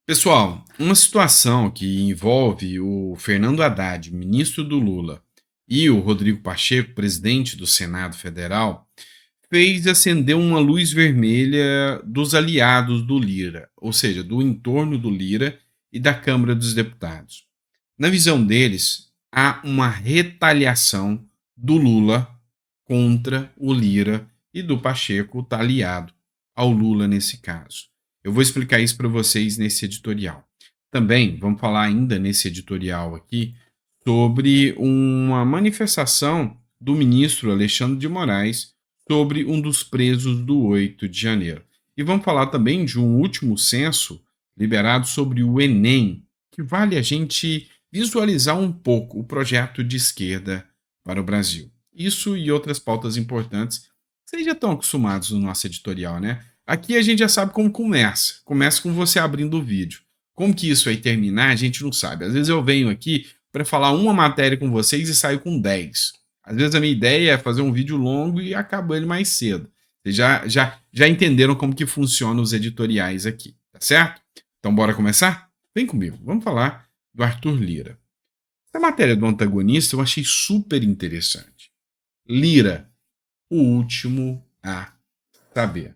Pessoal, uma situação que envolve o Fernando Haddad, ministro do Lula, e o Rodrigo Pacheco, presidente do Senado Federal, fez acender uma luz vermelha dos aliados do Lira, ou seja, do entorno do Lira e da Câmara dos Deputados. Na visão deles, há uma retaliação do Lula contra o Lira e do Pacheco, tá aliado ao Lula nesse caso. Eu vou explicar isso para vocês nesse editorial. Também vamos falar ainda nesse editorial aqui sobre uma manifestação do ministro Alexandre de Moraes sobre um dos presos do 8 de janeiro. E vamos falar também de um último censo liberado sobre o Enem, que vale a gente visualizar um pouco o projeto de esquerda para o Brasil. Isso e outras pautas importantes. Vocês já estão acostumados no nosso editorial, né? Aqui a gente já sabe como começa. Começa com você abrindo o vídeo. Como que isso vai terminar, a gente não sabe. Às vezes eu venho aqui para falar uma matéria com vocês e saio com 10. Às vezes a minha ideia é fazer um vídeo longo e acabo ele mais cedo. Vocês já entenderam como que funcionam os editoriais aqui, tá certo? Então bora começar? Vem comigo, vamos falar do Arthur Lira. Essa matéria do antagonista eu achei super interessante. Lira, o último a saber.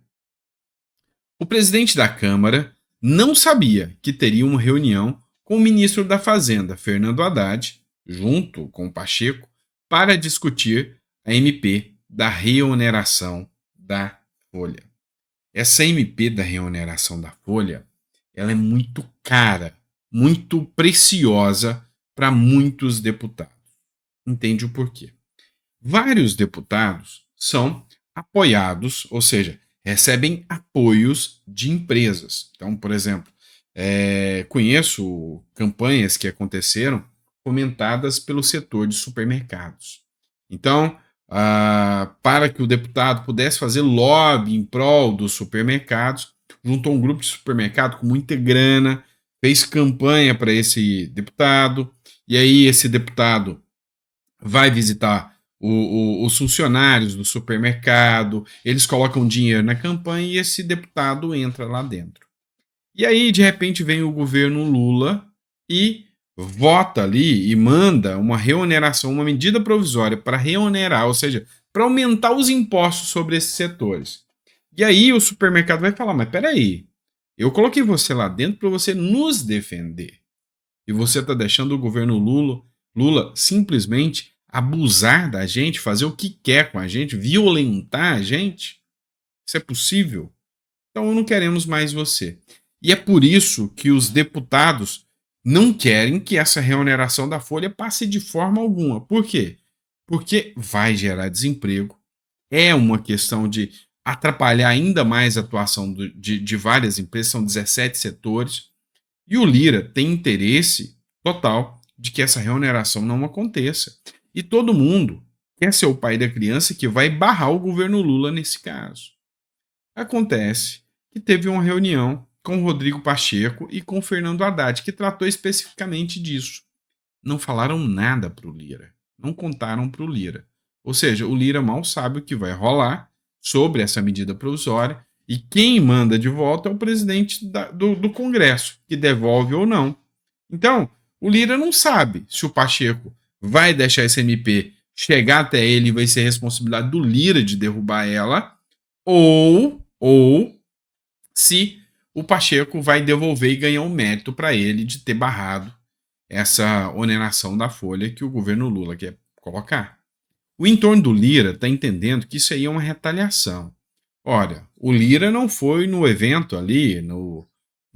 O presidente da Câmara não sabia que teria uma reunião com o ministro da Fazenda, Fernando Haddad, junto com o Pacheco, para discutir a MP da reoneração da Folha. Essa MP da reoneração da Folha, ela é muito cara, muito preciosa para muitos deputados. Entende o porquê? Vários deputados são apoiados, ou seja, recebem apoios de empresas. Então, por exemplo, conheço campanhas que aconteceram comentadas pelo setor de supermercados. Então, para que o deputado pudesse fazer lobby em prol dos supermercados, juntou um grupo de supermercado com muita grana, fez campanha para esse deputado, e aí esse deputado vai visitar os funcionários do supermercado, eles colocam dinheiro na campanha e esse deputado entra lá dentro. E aí, de repente, vem o governo Lula e vota ali e manda uma reoneração, uma medida provisória para reonerar, ou seja, para aumentar os impostos sobre esses setores. E aí o supermercado vai falar, mas peraí, eu coloquei você lá dentro para você nos defender. E você está deixando o governo Lula simplesmente abusar da gente, fazer o que quer com a gente, violentar a gente? Isso é possível? Então não queremos mais você. E é por isso que os deputados não querem que essa reoneração da folha passe de forma alguma. Por quê? Porque vai gerar desemprego, é uma questão de atrapalhar ainda mais a atuação de várias empresas, são 17 setores, e o Lira tem interesse total de que essa reoneração não aconteça. E todo mundo quer ser o pai da criança que vai barrar o governo Lula nesse caso. Acontece que teve uma reunião com o Rodrigo Pacheco e com o Fernando Haddad, que tratou especificamente disso. Não falaram nada para o Lira, não contaram para o Lira. Ou seja, o Lira mal sabe o que vai rolar sobre essa medida provisória e quem manda de volta é o presidente do Congresso, que devolve ou não. Então, o Lira não sabe se o Pacheco vai deixar esse MP chegar até ele e vai ser responsabilidade do Lira de derrubar ela, ou se o Pacheco vai devolver e ganhar um mérito para ele de ter barrado essa oneração da folha que o governo Lula quer colocar. O entorno do Lira está entendendo que isso aí é uma retaliação. Olha, o Lira não foi no evento ali, no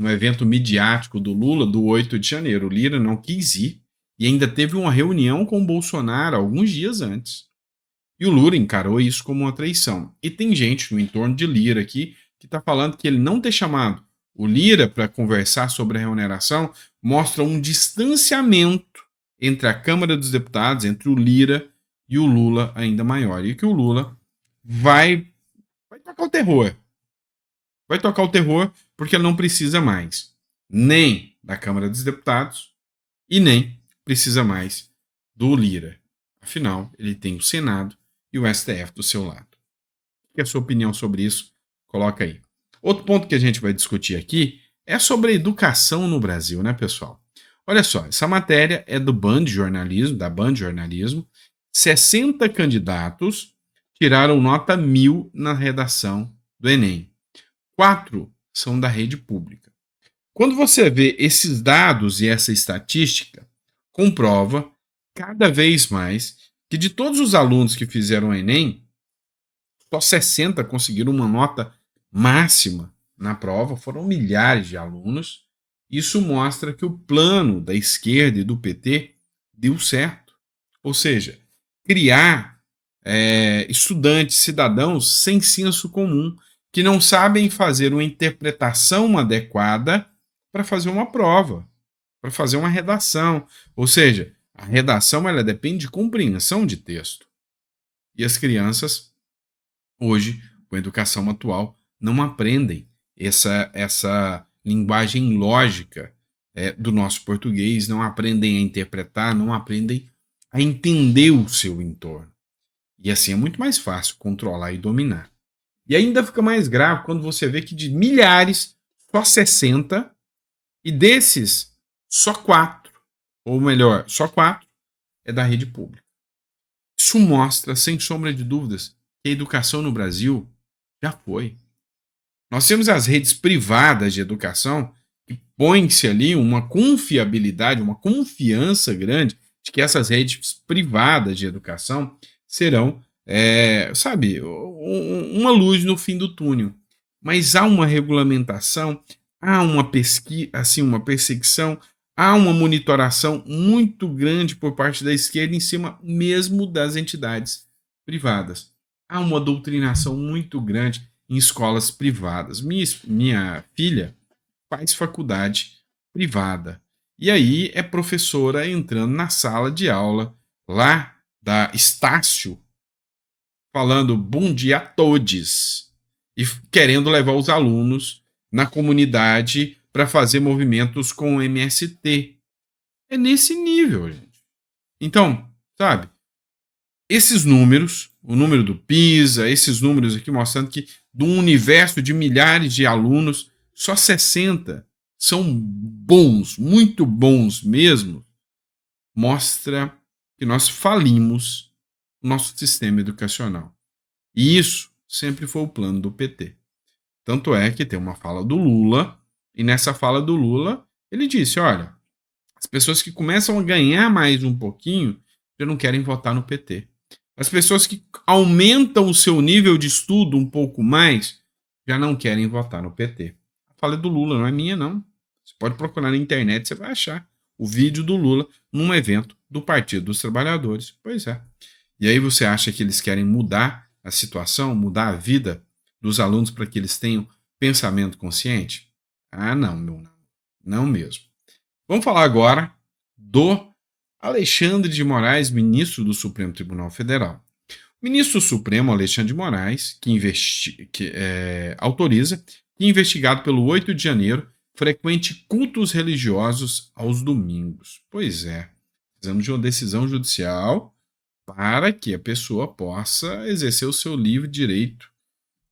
evento midiático do Lula do 8 de janeiro. O Lira não quis ir e ainda teve uma reunião com o Bolsonaro alguns dias antes. E o Lula encarou isso como uma traição. E tem gente no entorno de Lira aqui que está falando que ele não ter chamado o Lira para conversar sobre a remuneração mostra um distanciamento entre a Câmara dos Deputados, entre o Lira e o Lula ainda maior. E que o Lula vai tocar o terror. Vai tocar o terror porque ele não precisa mais nem da Câmara dos Deputados e nem precisa mais do Lira. Afinal, ele tem o Senado e o STF do seu lado. O que é a sua opinião sobre isso? Coloca aí. Outro ponto que a gente vai discutir aqui é sobre a educação no Brasil, né, pessoal? Olha só, essa matéria é do Band Jornalismo, da Band Jornalismo. 60 candidatos tiraram nota 1000 na redação do Enem. 4 são da rede pública. Quando você vê esses dados e essa estatística, comprova cada vez mais que de todos os alunos que fizeram o Enem, só 60 conseguiram uma nota máxima na prova, foram milhares de alunos. Isso mostra que o plano da esquerda e do PT deu certo. Ou seja, criar estudantes, cidadãos sem senso comum, que não sabem fazer uma interpretação adequada para fazer uma prova, para fazer uma redação. Ou seja, a redação ela depende de compreensão de texto. E as crianças, hoje, com a educação atual, não aprendem essa linguagem lógica do nosso português, não aprendem a interpretar, não aprendem a entender o seu entorno. E assim é muito mais fácil controlar e dominar. E ainda fica mais grave quando você vê que de milhares, só 60, e desses, só 4, ou melhor, só 4 é da rede pública. Isso mostra, sem sombra de dúvidas, que a educação no Brasil já foi. Nós temos as redes privadas de educação que põe-se ali uma confiabilidade, uma confiança grande de que essas redes privadas de educação serão, uma luz no fim do túnel. Mas há uma regulamentação, há uma pesquisa, assim, uma perseguição, há uma monitoração muito grande por parte da esquerda em cima mesmo das entidades privadas. Há uma doutrinação muito grande em escolas privadas. Minha filha faz faculdade privada. E aí é professora entrando na sala de aula lá da Estácio, falando bom dia a todos e querendo levar os alunos na comunidade para fazer movimentos com o MST. É nesse nível, gente. Então, sabe, esses números, o número do PISA, esses números aqui mostrando que de um universo de milhares de alunos, só 60 são bons, muito bons mesmo, mostra que nós falimos o nosso sistema educacional. E isso sempre foi o plano do PT. Tanto é que tem uma fala do Lula, e nessa fala do Lula, ele disse, olha, as pessoas que começam a ganhar mais um pouquinho já não querem votar no PT. As pessoas que aumentam o seu nível de estudo um pouco mais já não querem votar no PT. A fala é do Lula, não é minha, não. Você pode procurar na internet, você vai achar o vídeo do Lula num evento do Partido dos Trabalhadores. Pois é. E aí você acha que eles querem mudar a situação, mudar a vida dos alunos para que eles tenham pensamento consciente? Ah, não, meu, não mesmo. Vamos falar agora do Alexandre de Moraes, ministro do Supremo Tribunal Federal. O ministro Supremo, Alexandre de Moraes, autoriza que, investigado pelo 8 de janeiro, frequente cultos religiosos aos domingos. Pois é, precisamos de uma decisão judicial para que a pessoa possa exercer o seu livre direito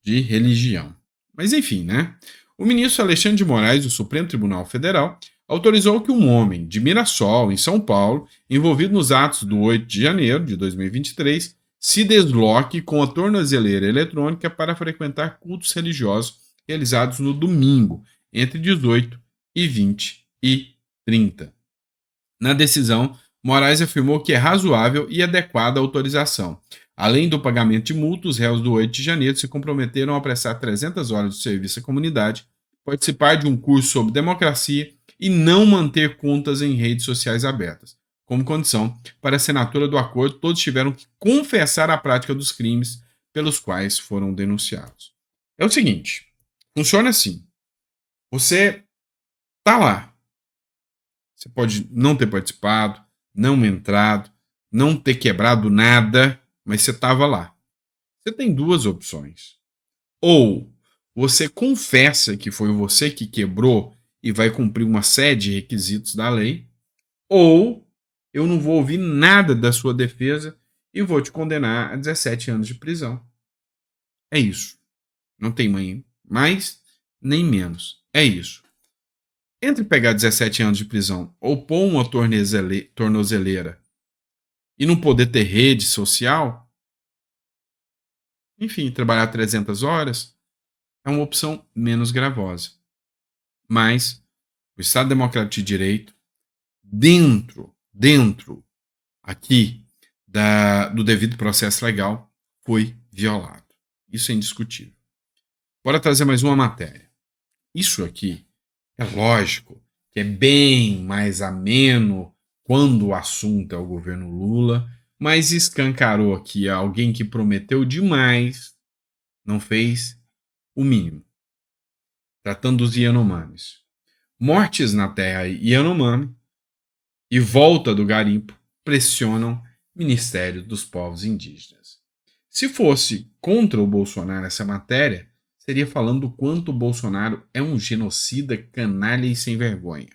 de religião. Mas enfim, né? O ministro Alexandre de Moraes, do Supremo Tribunal Federal, autorizou que um homem de Mirassol, em São Paulo, envolvido nos atos do 8 de janeiro de 2023, se desloque com a tornozeleira eletrônica para frequentar cultos religiosos realizados no domingo, entre 18 e 20 e 30. Na decisão, Moraes afirmou que é razoável e adequada a autorização. Além do pagamento de multas, os réus do 8 de janeiro se comprometeram a prestar 300 horas de serviço à comunidade, participar de um curso sobre democracia e não manter contas em redes sociais abertas. Como condição para a assinatura do acordo, todos tiveram que confessar a prática dos crimes pelos quais foram denunciados. É o seguinte, funciona assim. Você está lá. Você pode não ter participado, não entrado, não ter quebrado nada, mas você estava lá. Você tem duas opções. Ou você confessa que foi você que quebrou e vai cumprir uma série de requisitos da lei, ou eu não vou ouvir nada da sua defesa e vou te condenar a 17 anos de prisão. É isso. Não tem mais nem menos. É isso. Entre pegar 17 anos de prisão ou pôr uma tornozeleira e não poder ter rede social, enfim, trabalhar 300 horas, é uma opção menos gravosa. Mas o Estado Democrático de Direito, dentro aqui do devido processo legal, foi violado. Isso é indiscutível. Bora trazer mais uma matéria. Isso aqui é lógico que é bem mais ameno quando o assunto é o governo Lula, mas escancarou aqui alguém que prometeu demais, não fez o mínimo. Tratando dos Yanomamis. Mortes na terra Yanomami e volta do garimpo pressionam Ministério dos Povos Indígenas. Se fosse contra o Bolsonaro essa matéria, seria falando do quanto o Bolsonaro é um genocida, canalha e sem vergonha.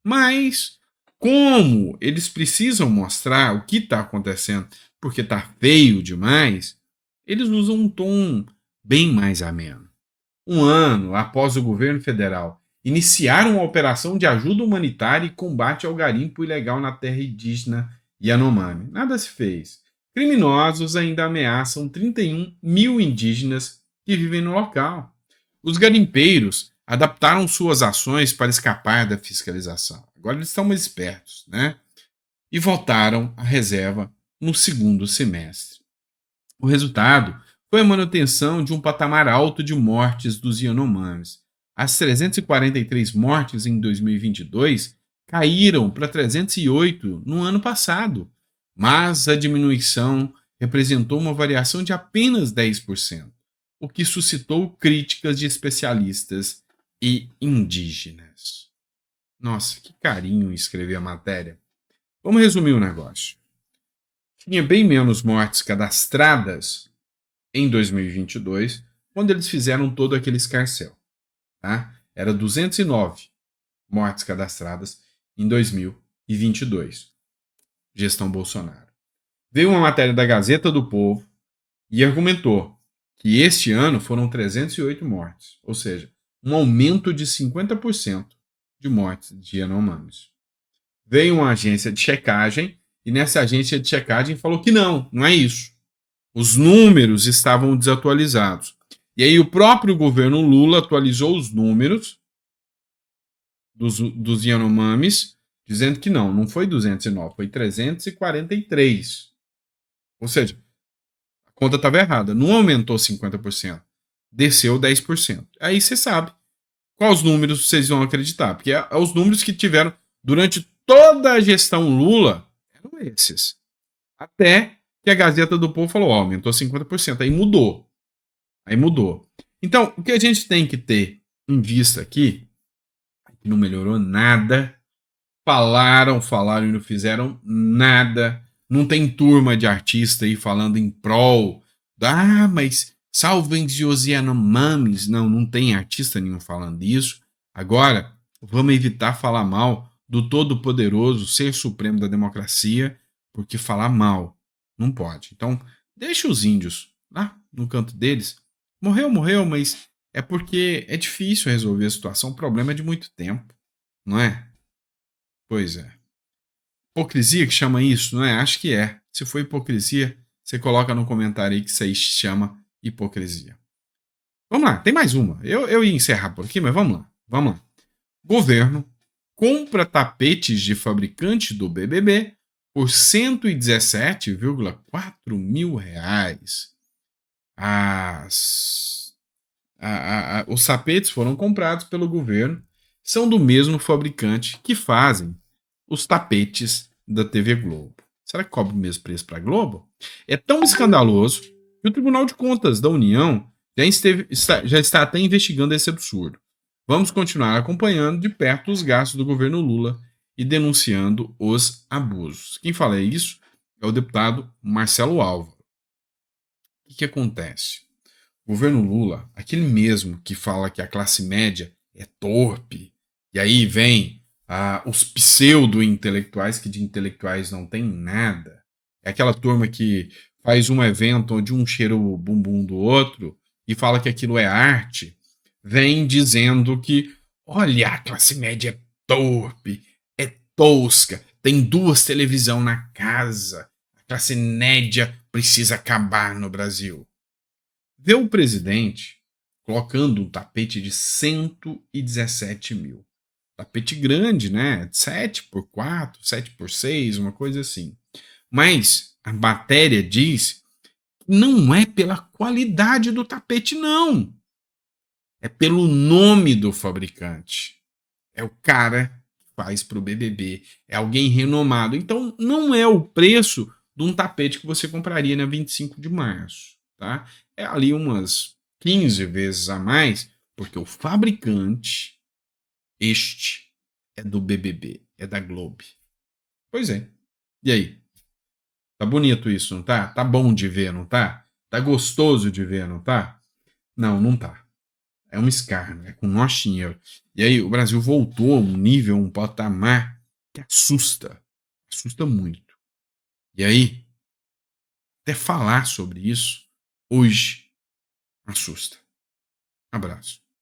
Mas, como eles precisam mostrar o que está acontecendo porque está feio demais, eles usam um tom bem mais ameno. Um ano após o governo federal iniciar uma operação de ajuda humanitária e combate ao garimpo ilegal na terra indígena Yanomami. Nada se fez. Criminosos ainda ameaçam 31 mil indígenas que vivem no local. Os garimpeiros adaptaram suas ações para escapar da fiscalização. Agora eles estão mais espertos, né? E voltaram à reserva no segundo semestre. O resultado foi a manutenção de um patamar alto de mortes dos Yanomamis. As 343 mortes em 2022 caíram para 308 no ano passado, mas a diminuição representou uma variação de apenas 10%, o que suscitou críticas de especialistas e indígenas. Nossa, que carinho em escrever a matéria. Vamos resumir o negócio. Tinha bem menos mortes cadastradas em 2022, quando eles fizeram todo aquele escarcéu. Tá? Era 209 mortes cadastradas em 2022. Gestão Bolsonaro. Veio uma matéria da Gazeta do Povo e argumentou que este ano foram 308 mortes, ou seja, um aumento de 50% de mortes de Yanomamis. Veio uma agência de checagem e nessa agência de checagem falou que não é isso. Os números estavam desatualizados. E aí o próprio governo Lula atualizou os números dos Yanomamis, dizendo que não foi 209, foi 343. Ou seja, a conta estava errada. Não aumentou 50%, desceu 10%. Aí você sabe quais números vocês vão acreditar, porque os números que tiveram durante toda a gestão Lula eram esses. Até que a Gazeta do Povo falou, aumentou 50%, aí mudou. Então, o que a gente tem que ter em vista aqui, que não melhorou nada, falaram e não fizeram nada, não tem turma de artista aí falando em prol, mas salvem os Yanomamis, não tem artista nenhum falando isso. Agora, vamos evitar falar mal do todo-poderoso ser supremo da democracia, porque falar mal não pode. Então, deixa os índios lá no canto deles. Morreu, mas é porque é difícil resolver a situação. O problema é de muito tempo, não é? Pois é. Hipocrisia que chama isso, não é? Acho que é. Se for hipocrisia, você coloca no comentário aí que isso aí chama hipocrisia. Vamos lá, tem mais uma. Eu ia encerrar por aqui, mas vamos lá. Governo compra tapetes de fabricante do BBB por 117,4 mil reais. Os tapetes foram comprados pelo governo, são do mesmo fabricante que fazem os tapetes da TV Globo. Será que cobra o mesmo preço para a Globo? É tão escandaloso que o Tribunal de Contas da União já está até investigando esse absurdo. Vamos continuar acompanhando de perto os gastos do governo Lula e denunciando os abusos. Quem fala isso é o deputado Marcelo Álvaro. O que acontece? O governo Lula, aquele mesmo que fala que a classe média é torpe, e aí vem os pseudo-intelectuais, que de intelectuais não tem nada. É aquela turma que faz um evento onde um cheira o bumbum do outro e fala que aquilo é arte, vem dizendo que, Olha, a classe média é torpe, é tosca, tem duas televisão na casa. A classe média precisa acabar no Brasil. Vê o presidente colocando um tapete de 117 mil. Tapete grande, né? 7x4, 7x6, uma coisa assim. Mas a matéria diz que não é pela qualidade do tapete, não. É pelo nome do fabricante. É o cara que faz para o BBB. É alguém renomado. Então, não é o preço de um tapete que você compraria na 25 de março. Tá? É ali umas 15 vezes a mais, porque o fabricante, este, é do BBB, é da Globo. Pois é. E aí? Tá bonito isso, não tá? Tá bom de ver, não tá? Tá gostoso de ver, não tá? Não, não tá. É um escárnio, é com nosso dinheiro. E aí o Brasil voltou a um nível, um patamar que assusta. Assusta muito. E aí, até falar sobre isso, hoje, assusta. Abraço.